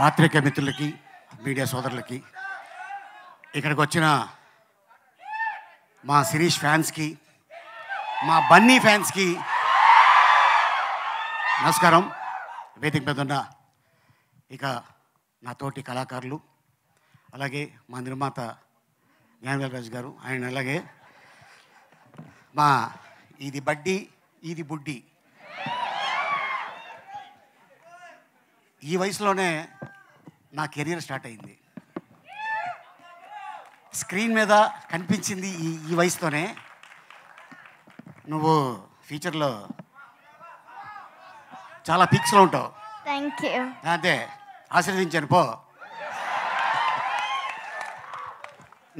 పాత్రికేయ మిత్రులకి, మీడియా సోదరులకి, ఇక్కడికి వచ్చిన మా శిరీష్ ఫ్యాన్స్కి, మా బన్నీ ఫ్యాన్స్కి నమస్కారం. వేదిక మీద ఉన్న ఇక నా తోటి కళాకారులు, అలాగే మా నిర్మాత జ్ఞానవేల్ గారు, ఆయన అలాగే మా ఇది బడ్డీ ఇది బుడ్డి, ఈ వయసులోనే నా కెరీర్ స్టార్ట్ అయింది. స్క్రీన్ మీద కనిపించింది ఈ వయసుతోనే. నువ్వు ఫ్యూచర్లో చాలా పీక్స్లో ఉంటావు. Thank you. అంతే, ఆశీర్వదించాను పో.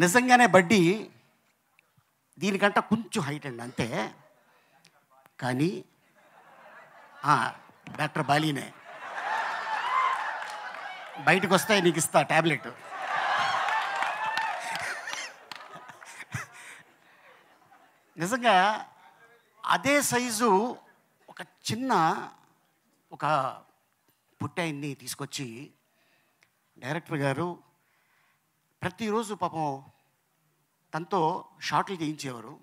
నిజంగానే బడ్డీ దీనికంటే కొంచెం హైట్ అండి అంతే, కానీ డాక్టర్ బాలీనే బయటకు వస్తాయి, నీకు ఇస్తా ట్యాబ్లెట్. నిజంగా అదే సైజు ఒక చిన్న ఒక పుట్టాయిని తీసుకొచ్చి డైరెక్టర్ గారు ప్రతిరోజు పాపం తనతో షాట్లు చేయించేవారు.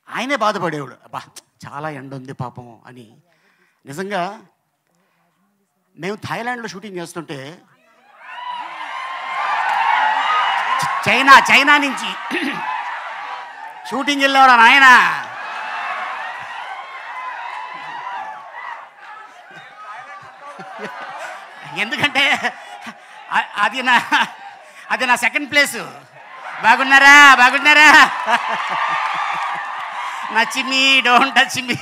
ఆయనే బాధపడేవాడు, అబ్బా చాలా ఎండ ఉంది పాపం అని. నిజంగా మేము థాయిలాండ్లో షూటింగ్ చేస్తుంటే చైనా నుంచి షూటింగ్ వెళ్ళేవాడు ఆయన. ఎందుకంటే అది నా సెకండ్ ప్లేసు. బాగున్నారా నచ్చిమి డోంట్ టచ్ మీ.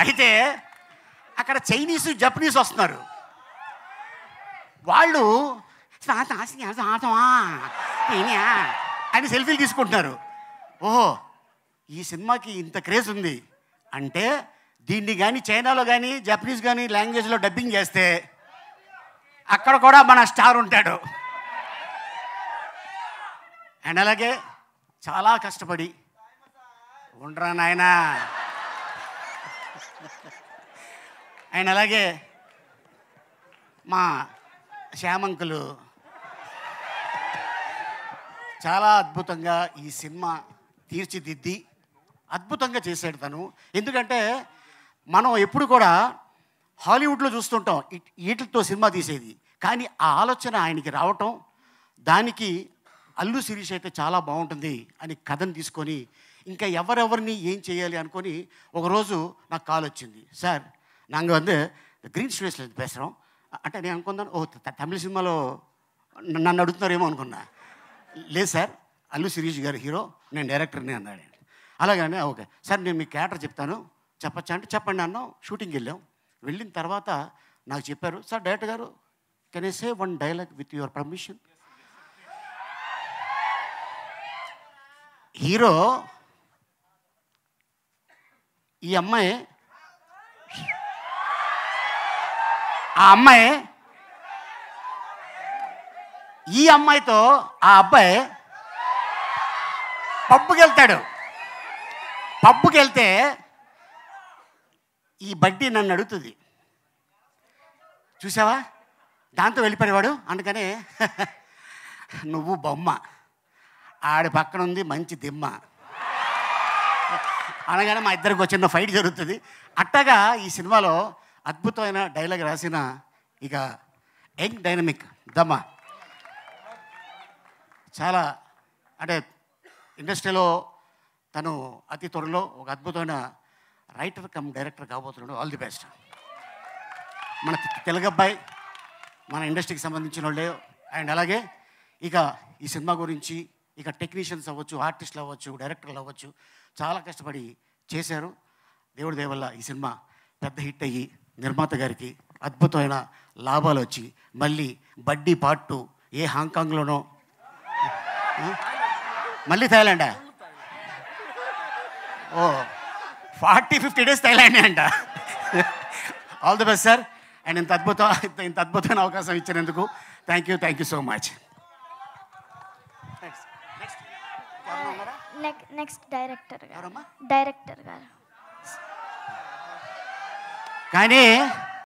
అయితే అక్కడ చైనీసు జపనీస్ వస్తున్నారు. వాళ్ళు అని సెల్ఫీలు తీసుకుంటున్నారు. ఓహో, ఈ సినిమాకి ఇంత క్రేజ్ ఉంది అంటే దీన్ని కానీ చైనాలో కానీ జపనీస్ కానీ లాంగ్వేజ్లో డబ్బింగ్ చేస్తే అక్కడ కూడా మన స్టార్ ఉంటాడు. అండ్ అలాగే చాలా కష్టపడి ఉండరా నాయనా. అండ్ అలాగే మా శ్యామంకులు చాలా అద్భుతంగా ఈ సినిమా తీర్చిదిద్ది అద్భుతంగా చేశాడు తను. ఎందుకంటే మనం ఎప్పుడు కూడా హాలీవుడ్లో చూస్తుంటాం వీటితో సినిమా తీసేది, కానీ ఆ ఆలోచన ఆయనకి రావటం, దానికి అల్లు శిరీష్ అయితే చాలా బాగుంటుంది అని కథను తీసుకొని ఇంకా ఎవరెవరిని ఏం చేయాలి అనుకొని ఒకరోజు నాకు కాల్ వచ్చింది. సార్ நாங்கள் வந்து గ్రీన్ స్టూడియోస్లో பேசுகிறோம் అంటే నేను అనుకున్నాను, ఓ తమిళ సినిమాలో నన్ను అడుగుతున్నారేమో అనుకున్నా. లేదు సార్, అల్లు శిరీష్ గారు హీరో, నేను డైరెక్టర్ని అన్నాడు. అలాగనే ఓకే సార్, నేను మీ క్యారెక్టర్ చెప్తాను, చెప్పచ్చా అంటే చెప్పండి అన్నాం. షూటింగ్కి వెళ్ళిన తర్వాత నాకు చెప్పారు, సార్ డైరెక్టర్ గారు can I say one dialogue with your permission. Hero ఈ అమ్మాయి, ఆ అమ్మాయి ఈ అమ్మాయితో ఆ అబ్బాయి పబ్బుకి వెళ్తాడు. పబ్బుకి వెళ్తే ఈ బడ్డీ నన్ను అడుగుతుంది, చూసావా దాంతో వెళ్ళిపోయేవాడు. అందుకనే నువ్వు బొమ్మ, ఆడి పక్కన ఉంది మంచి దిమ్మ అనగానే మా ఇద్దరికి వచ్చిన ఫైట్ జరుగుతుంది. అట్టగా ఈ సినిమాలో అద్భుతమైన డైలాగ్ రాసిన ఇక యంగ్ డైనమిక్ దమ్మ, చాలా అంటే ఇండస్ట్రీలో తను అతి త్వరలో ఒక అద్భుతమైన రైటర్ కమ్ డైరెక్టర్ కాబోతున్నాడు. All the best. మన తెలుగు అబ్బాయి, మన ఇండస్ట్రీకి సంబంధించిన వాళ్ళే. అండ్ అలాగే ఇక ఈ సినిమా గురించి ఇక టెక్నీషియన్స్ అవ్వచ్చు, ఆర్టిస్టులు అవ్వచ్చు, డైరెక్టర్లు అవ్వచ్చు, చాలా కష్టపడి చేశారు. దేవుడి దయ వల్ల ఈ సినిమా పెద్ద హిట్ అయ్యి నిర్మాత గారికి అద్భుతమైన లాభాలు వచ్చి మళ్ళీ బడ్డీ పార్ట్ 2 ఏ హాంకాంగ్లోనో, మళ్ళీ థాయిలాండా, ఓ 40-50 days థాయిలాండే అంట. All the best sir. And ఇంత అద్భుతమైన అవకాశం ఇచ్చినందుకు thank you so much. Next director గారు. కానీ